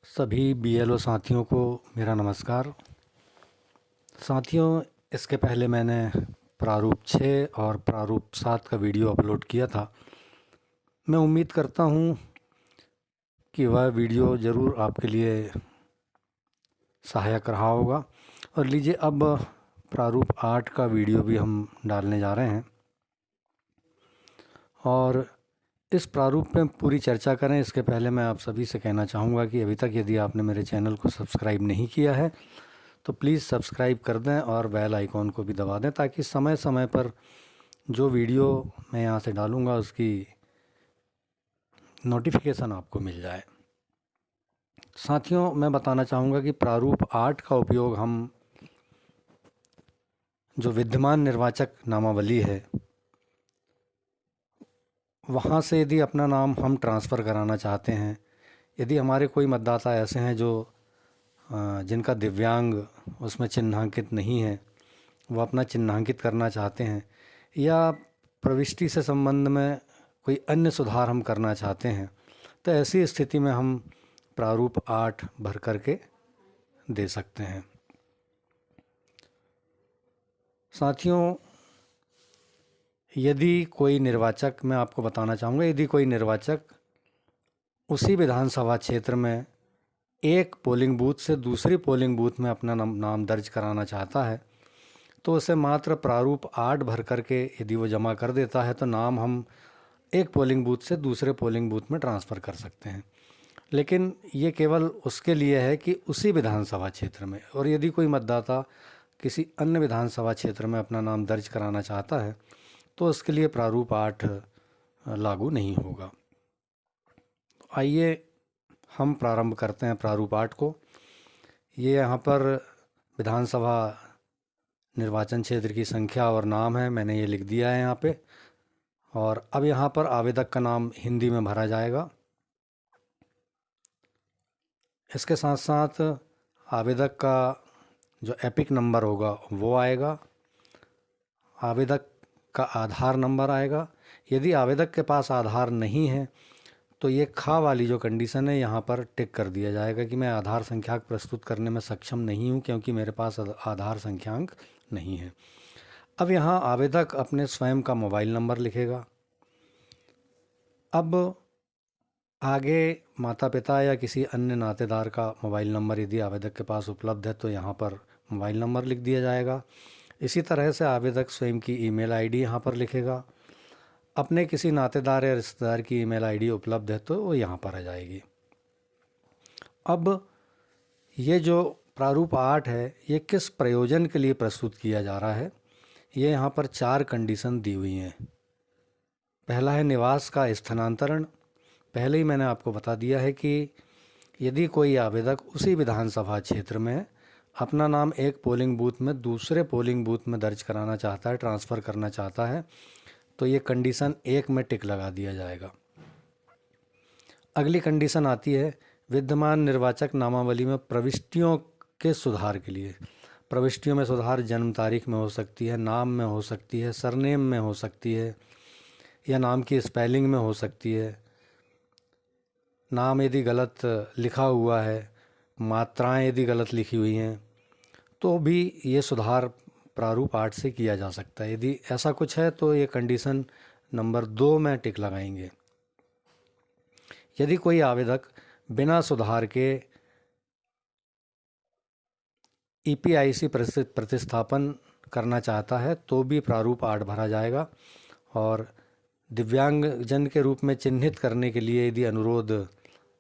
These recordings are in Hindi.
सभी बीएलओ साथियों को मेरा नमस्कार। साथियों, इसके पहले मैंने प्रारूप 6 और प्रारूप 7 का वीडियो अपलोड किया था। मैं उम्मीद करता हूँ कि वह वीडियो ज़रूर आपके लिए सहायक रहा होगा। और लीजिए, अब प्रारूप 8 का वीडियो भी हम डालने जा रहे हैं और इस प्रारूप में पूरी चर्चा करें इसके पहले मैं आप सभी से कहना चाहूँगा कि अभी तक यदि आपने मेरे चैनल को सब्सक्राइब नहीं किया है तो प्लीज़ सब्सक्राइब कर दें और बेल आइकॉन को भी दबा दें ताकि समय समय पर जो वीडियो मैं यहाँ से डालूँगा उसकी नोटिफिकेशन आपको मिल जाए। साथियों, मैं बताना चाहूँगा कि प्रारूप 8 का उपयोग हम जो विद्यमान निर्वाचक नामावली है वहाँ से यदि अपना नाम हम ट्रांसफ़र कराना चाहते हैं, यदि हमारे कोई मतदाता ऐसे हैं जो जिनका दिव्यांग उसमें चिन्हांकित नहीं है, वो अपना चिन्हांकित करना चाहते हैं या प्रविष्टि से संबंध में कोई अन्य सुधार हम करना चाहते हैं, तो ऐसी स्थिति में हम प्रारूप 8 भर करके दे सकते हैं। साथियों, यदि कोई निर्वाचक, मैं आपको बताना चाहूँगा, यदि कोई निर्वाचक उसी विधानसभा क्षेत्र में एक पोलिंग बूथ से दूसरी पोलिंग बूथ में अपना नाम दर्ज कराना चाहता है तो उसे मात्र प्रारूप 8 भर करके यदि वो जमा कर देता है तो नाम हम एक पोलिंग बूथ से दूसरे पोलिंग बूथ में ट्रांसफ़र कर सकते हैं। लेकिन ये केवल उसके लिए है कि उसी विधानसभा क्षेत्र में, और यदि कोई मतदाता किसी अन्य विधानसभा क्षेत्र में अपना नाम दर्ज कराना चाहता है तो उसके लिए प्रारूप 8 लागू नहीं होगा। आइए हम प्रारंभ करते हैं प्रारूप 8 को। ये यहाँ पर विधानसभा निर्वाचन क्षेत्र की संख्या और नाम है, मैंने ये लिख दिया है यहाँ पे। और अब यहाँ पर आवेदक का नाम हिंदी में भरा जाएगा। इसके साथ साथ आवेदक का जो एपिक नंबर होगा वो आएगा, आवेदक का आधार नंबर आएगा। यदि आवेदक के पास आधार नहीं है तो ये खा वाली जो कंडीशन है यहाँ पर टिक कर दिया जाएगा कि मैं आधार संख्याक प्रस्तुत करने में सक्षम नहीं हूँ क्योंकि मेरे पास आधार संख्यांक नहीं है। अब यहाँ आवेदक अपने स्वयं का मोबाइल नंबर लिखेगा। अब आगे माता पिता या किसी अन्य नातेदार का मोबाइल नंबर यदि आवेदक के पास उपलब्ध है तो यहाँ पर मोबाइल नंबर लिख दिया जाएगा। इसी तरह से आवेदक स्वयं की ईमेल आईडी यहाँ पर लिखेगा। अपने किसी नातेदार या रिश्तेदार की ईमेल आईडी उपलब्ध है तो वो यहाँ पर आ जाएगी। अब ये जो प्रारूप 8 है ये किस प्रयोजन के लिए प्रस्तुत किया जा रहा है, ये यहाँ पर 4 कंडीशन दी हुई हैं। पहला है निवास का स्थानांतरण। पहले ही मैंने आपको बता दिया है कि यदि कोई आवेदक उसी विधानसभा क्षेत्र में अपना नाम एक पोलिंग बूथ में दूसरे पोलिंग बूथ में दर्ज कराना चाहता है, ट्रांसफ़र करना चाहता है, तो ये कंडीशन 1 में टिक लगा दिया जाएगा। अगली कंडीशन आती है विद्यमान निर्वाचक नामावली में प्रविष्टियों के सुधार के लिए। प्रविष्टियों में सुधार जन्म तारीख में हो सकती है, नाम में हो सकती है, सरनेम में हो सकती है या नाम की स्पेलिंग में हो सकती है। नाम यदि गलत लिखा हुआ है, मात्राएं यदि गलत लिखी हुई हैं तो भी ये सुधार प्रारूप 8 से किया जा सकता है। यदि ऐसा कुछ है तो ये कंडीशन नंबर 2 में टिक लगाएंगे। यदि कोई आवेदक बिना सुधार के ईपीआईसी प्रतिस्थापन करना चाहता है तो भी प्रारूप 8 भरा जाएगा। और दिव्यांगजन के रूप में चिन्हित करने के लिए यदि अनुरोध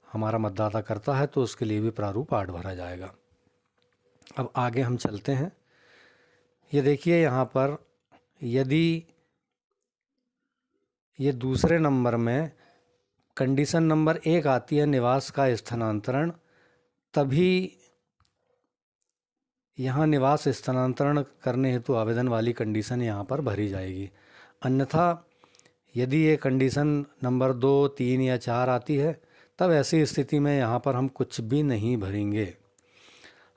हमारा मतदाता करता है तो उसके लिए भी प्रारूप 8 भरा जाएगा। अब आगे हम चलते हैं। ये देखिए यहाँ पर यदि ये दूसरे नंबर में कंडीशन नंबर 1 आती है निवास का स्थानांतरण, तभी यहाँ निवास स्थानांतरण करने हेतु आवेदन वाली कंडीशन यहाँ पर भरी जाएगी। अन्यथा यदि ये कंडीशन नंबर 2, 3 या 4 आती है तब ऐसी स्थिति में यहाँ पर हम कुछ भी नहीं भरेंगे।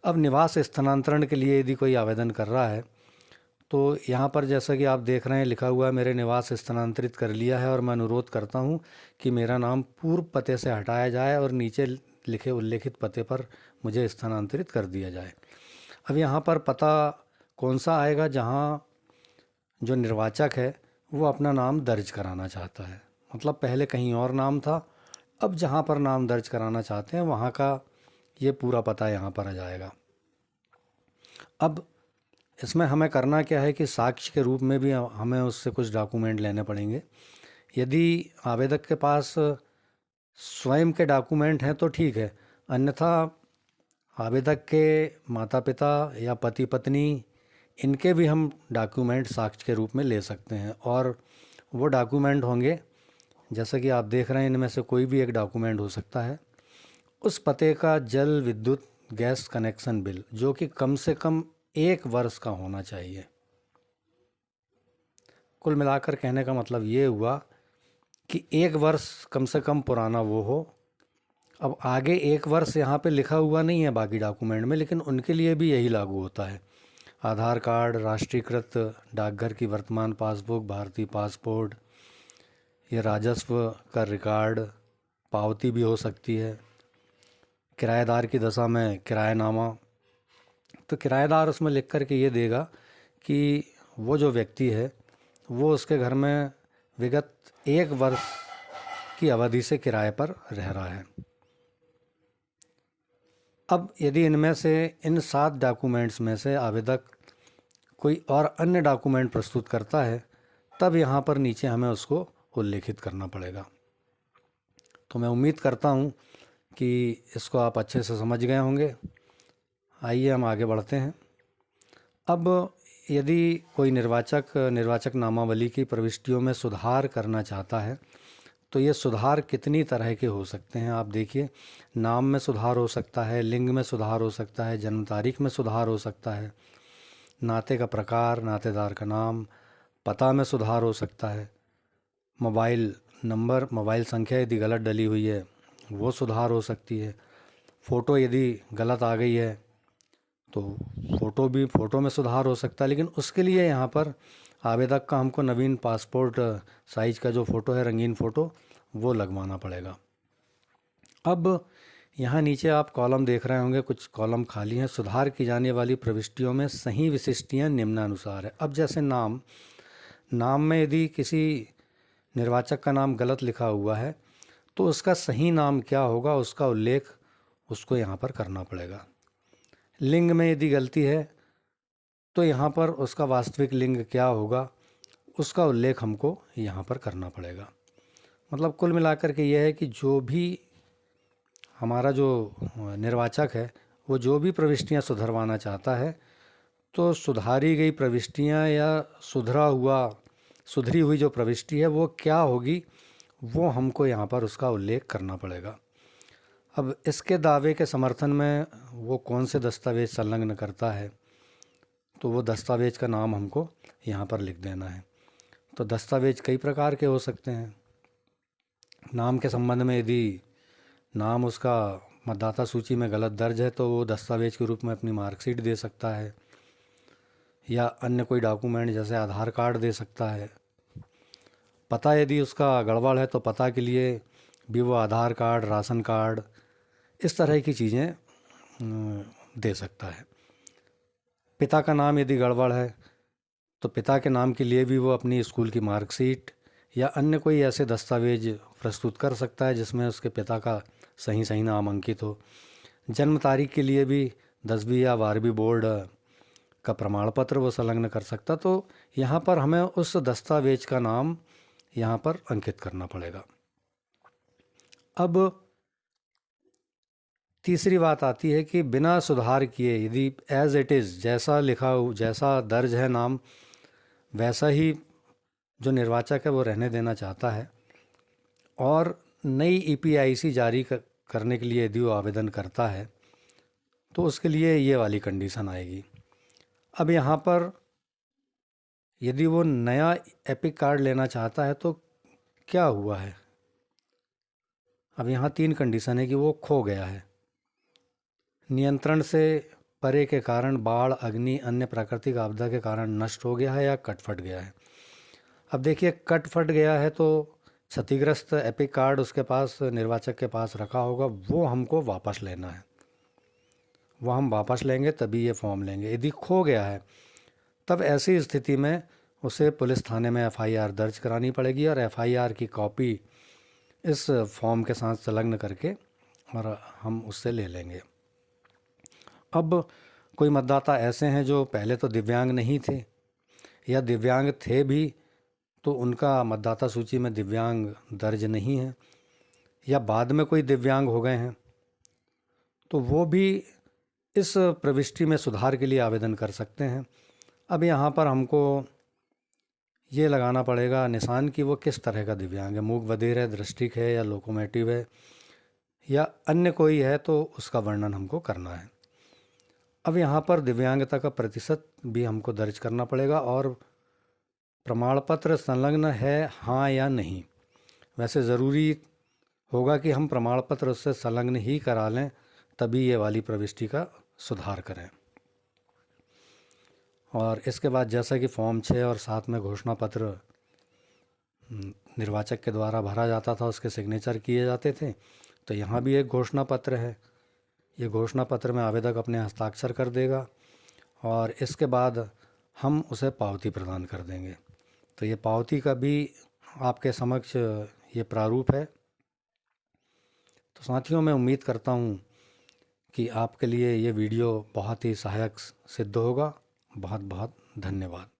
अब निवास स्थानांतरण के लिए यदि कोई आवेदन कर रहा है तो यहाँ पर जैसा कि आप देख रहे हैं लिखा हुआ है मेरे निवास स्थानांतरित कर लिया है और मैं अनुरोध करता हूँ कि मेरा नाम पूर्व पते से हटाया जाए, और नीचे लिखे उल्लेखित पते पर मुझे स्थानांतरित कर दिया जाए। अब यहाँ पर पता कौन सा आएगा? जहाँ जो निर्वाचक है वो अपना नाम दर्ज कराना चाहता है, मतलब पहले कहीं और नाम था, अब जहाँ पर नाम दर्ज कराना चाहते हैं वहाँ का ये पूरा पता यहाँ पर आ जाएगा। अब इसमें हमें करना क्या है कि साक्ष्य के रूप में भी हमें उससे कुछ डॉक्यूमेंट लेने पड़ेंगे। यदि आवेदक के पास स्वयं के डॉक्यूमेंट हैं तो ठीक है, अन्यथा आवेदक के माता पिता या पति पत्नी, इनके भी हम डॉक्यूमेंट साक्ष्य के रूप में ले सकते हैं। और वो डॉक्यूमेंट होंगे, जैसा कि आप देख रहे हैं, इनमें से कोई भी एक डॉक्यूमेंट हो सकता है। उस पते का जल विद्युत गैस कनेक्शन बिल, जो कि कम से कम 1 वर्ष का होना चाहिए। कुल मिलाकर कहने का मतलब ये हुआ कि 1 वर्ष कम से कम पुराना वो हो। अब आगे 1 वर्ष यहाँ पे लिखा हुआ नहीं है बाकी डॉक्यूमेंट में, लेकिन उनके लिए भी यही लागू होता है। आधार कार्ड, राष्ट्रीयकृत डाकघर की वर्तमान पासबुक, भारतीय पासपोर्ट, ये राजस्व का रिकॉर्ड, पावती भी हो सकती है। किराएदार की दशा में किराएनामा, तो किराएदार उसमें लिख कर के ये देगा कि वो जो व्यक्ति है वो उसके घर में विगत 1 वर्ष की अवधि से किराए पर रह रहा है। अब यदि इनमें से इन 7 डॉक्यूमेंट्स में से आवेदक कोई और अन्य डॉक्यूमेंट प्रस्तुत करता है, तब यहाँ पर नीचे हमें उसको उल्लेखित करना पड़ेगा। तो मैं उम्मीद करता हूँ कि इसको आप अच्छे से समझ गए होंगे। आइए हम आगे बढ़ते हैं। अब यदि कोई निर्वाचक नामावली की प्रविष्टियों में सुधार करना चाहता है, तो ये सुधार कितनी तरह के हो सकते हैं? आप देखिए, नाम में सुधार हो सकता है, लिंग में सुधार हो सकता है, जन्म तारीख में सुधार हो सकता है, नाते का प्रकार, नातेदार का नाम, पता में सुधार हो सकता है, मोबाइल नंबर, मोबाइल संख्या यदि गलत डली हुई है वो सुधार हो सकती है, फ़ोटो यदि गलत आ गई है तो फ़ोटो में सुधार हो सकता है। लेकिन उसके लिए यहाँ पर आवेदक का हमको नवीन पासपोर्ट साइज़ का जो फ़ोटो है, रंगीन फ़ोटो, वो लगवाना पड़ेगा। अब यहाँ नीचे आप कॉलम देख रहे होंगे, कुछ कॉलम खाली हैं। सुधार की जाने वाली प्रविष्टियों में सही विशिष्टियाँ निम्नानुसार है। अब जैसे नाम में यदि किसी निर्वाचक का नाम गलत लिखा हुआ है तो उसका सही नाम क्या होगा, उसका उल्लेख उसको यहाँ पर करना पड़ेगा। लिंग में यदि गलती है तो यहाँ पर उसका वास्तविक लिंग क्या होगा, उसका उल्लेख हमको यहाँ पर करना पड़ेगा। मतलब कुल मिलाकर के यह है कि जो भी हमारा जो निर्वाचक है वो जो भी प्रविष्टियाँ सुधरवाना चाहता है, तो सुधारी गई प्रविष्टियाँ या सुधरी हुई जो प्रविष्टि है वो क्या होगी, वो हमको यहाँ पर उसका उल्लेख करना पड़ेगा। अब इसके दावे के समर्थन में वो कौन से दस्तावेज़ संलग्न करता है, तो वो दस्तावेज़ का नाम हमको यहाँ पर लिख देना है। तो दस्तावेज़ कई प्रकार के हो सकते हैं। नाम के संबंध में यदि नाम उसका मतदाता सूची में गलत दर्ज है तो वो दस्तावेज़ के रूप में अपनी मार्कशीट दे सकता है, या अन्य कोई डॉक्यूमेंट जैसे आधार कार्ड दे सकता है। पता यदि उसका गड़बड़ है तो पता के लिए भी वो आधार कार्ड, राशन कार्ड, इस तरह की चीज़ें दे सकता है। पिता का नाम यदि गड़बड़ है तो पिता के नाम के लिए भी वो अपनी स्कूल की मार्कशीट या अन्य कोई ऐसे दस्तावेज प्रस्तुत कर सकता है जिसमें उसके पिता का सही नाम अंकित हो। जन्म तारीख के लिए भी 10वीं या 12वीं बोर्ड का प्रमाण पत्र वो संलग्न कर सकता। तो यहाँ पर हमें उस दस्तावेज का नाम यहाँ पर अंकित करना पड़ेगा। अब तीसरी बात आती है कि बिना सुधार किए यदि एज इट इज़ जैसा दर्ज है नाम वैसा ही जो निर्वाचक है वो रहने देना चाहता है और नई ईपीआईसी जारी करने के लिए यदि वो आवेदन करता है तो उसके लिए ये वाली कंडीशन आएगी। अब यहाँ पर यदि वो नया एपिक कार्ड लेना चाहता है तो क्या हुआ है? अब यहाँ 3 कंडीशन है कि वो खो गया है, नियंत्रण से परे के कारण, बाढ़, अग्नि, अन्य प्राकृतिक आपदा के कारण नष्ट हो गया है, या कट फट गया है। अब देखिए, कट फट गया है तो क्षतिग्रस्त एपिक कार्ड उसके पास, निर्वाचक के पास रखा होगा, वो हमको वापस लेना है। वो हम वापस लेंगे तभी ये फॉर्म लेंगे। यदि खो गया है तब ऐसी स्थिति में उसे पुलिस थाने में एफआईआर दर्ज करानी पड़ेगी और एफआईआर की कॉपी इस फॉर्म के साथ संलग्न करके और हम उससे ले लेंगे। अब कोई मतदाता ऐसे हैं जो पहले तो दिव्यांग नहीं थे या दिव्यांग थे भी तो उनका मतदाता सूची में दिव्यांग दर्ज नहीं है, या बाद में कोई दिव्यांग हो गए हैं, तो वो भी इस प्रविष्टि में सुधार के लिए आवेदन कर सकते हैं। अब यहाँ पर हमको ये लगाना पड़ेगा निशान कि वो किस तरह का दिव्यांग है, मूक बधिर है, दृष्टिक है या लोकोमोटिव है या अन्य कोई है, तो उसका वर्णन हमको करना है। अब यहाँ पर दिव्यांगता का प्रतिशत भी हमको दर्ज करना पड़ेगा और प्रमाण पत्र संलग्न है हाँ या नहीं। वैसे ज़रूरी होगा कि हम प्रमाण पत्र उससे संलग्न ही करा लें, तभी ये वाली प्रविष्टि का सुधार करें। और इसके बाद जैसा कि फॉर्म 6 और 7 में घोषणा पत्र निर्वाचक के द्वारा भरा जाता था, उसके सिग्नेचर किए जाते थे, तो यहाँ भी एक घोषणा पत्र है। ये घोषणा पत्र में आवेदक अपने हस्ताक्षर कर देगा और इसके बाद हम उसे पावती प्रदान कर देंगे। तो ये पावती का भी आपके समक्ष ये प्रारूप है। तो साथियों, मैं उम्मीद करता हूँ कि आपके लिए ये वीडियो बहुत ही सहायक सिद्ध होगा। बहुत बहुत धन्यवाद।